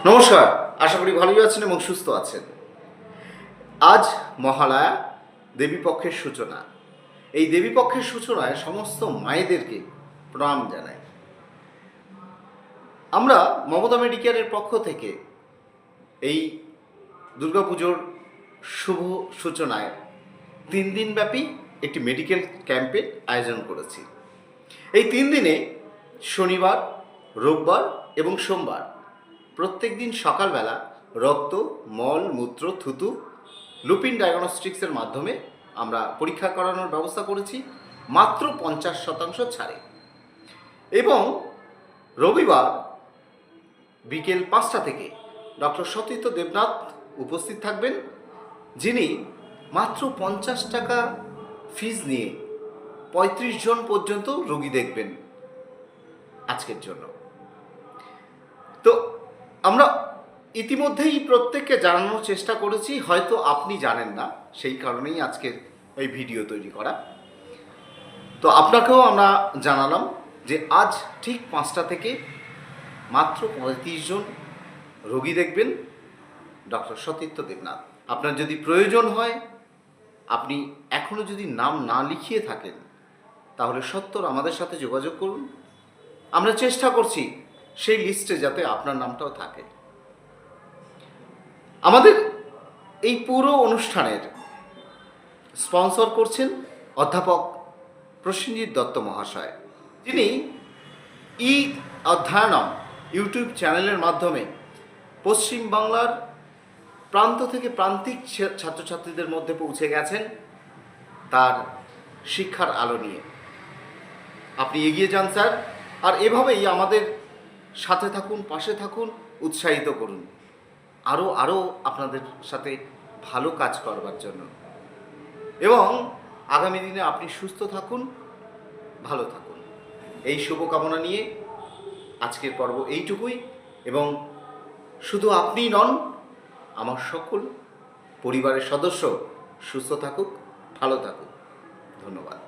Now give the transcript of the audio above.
নমস্কার, আশা করি ভালোই আছেন এবং সুস্থ আছেন। আজ মহালয়া, দেবীপক্ষের সূচনা। এই দেবীপক্ষের সূচনায় সমস্ত মায়েদেরকে প্রণাম জানাই। আমরা মমতা মেডিকেয়ারের পক্ষ থেকে এই দুর্গাপুজোর শুভ সূচনায় 3 দিনব্যাপী একটি মেডিকেল ক্যাম্পের আয়োজন করেছি। এই 3 দিনে শনিবার, রোববার এবং সোমবার প্রত্যেক দিন সকালবেলা রক্ত, মল, মূত্র, থুতু লুপিন ডায়াগনস্টিক্সের মাধ্যমে আমরা পরীক্ষা করানোর ব্যবস্থা করেছি মাত্র 50% ছাড়ে। এবং রবিবার বিকেল 5টা থেকে ডক্টর সতীর্থ দেবনাথ উপস্থিত থাকবেন, যিনি মাত্র 50 টাকা ফিজ নিয়ে 35 জন পর্যন্ত রোগী দেখবেন আজকের জন্য। তো আমরা ইতিমধ্যেই প্রত্যেককে জানানোর চেষ্টা করেছি, হয়তো আপনি জানেন না, সেই কারণেই আজকের এই ভিডিও তৈরি করা। তো আপনাকেও আমরা জানালাম যে আজ ঠিক 5টা থেকে মাত্র 35 জন রোগী দেখবেন ডক্টর সতীর্থ দেবনাথ। আপনার যদি প্রয়োজন হয়, আপনি এখনও যদি নাম না লিখিয়ে থাকেন, তাহলে সত্বর আমাদের সাথে যোগাযোগ করুন। আমরা চেষ্টা করছি সেই লিস্টে যাতে আপনার নামটাও থাকে। আমাদের এই পুরো অনুষ্ঠানের স্পন্সর করছেন অধ্যাপক প্রসেনজিৎ দত্ত মহাশয়, যিনি ই অধ্যয়নম ইউটিউব চ্যানেলের মাধ্যমে পশ্চিমবাংলার প্রান্ত থেকে প্রান্তিক ছাত্রছাত্রীদের মধ্যে পৌঁছে গেছেন তার শিক্ষার আলো নিয়ে। আপনি এগিয়ে যান স্যার, আর এভাবেই আমাদের সাথে থাকুন, পাশে থাকুন, উৎসাহিত করুন আরও আপনাদের সাথে ভালো কাজ করবার জন্য। এবং আগামী দিনে আপনি সুস্থ থাকুন, ভালো থাকুন, এই শুভকামনা নিয়ে আজকের পর্ব এইটুকুই। এবং শুধু আপনিই নন, আমার সকল পরিবারের সদস্য সুস্থ থাকুক, ভালো থাকুক। ধন্যবাদ।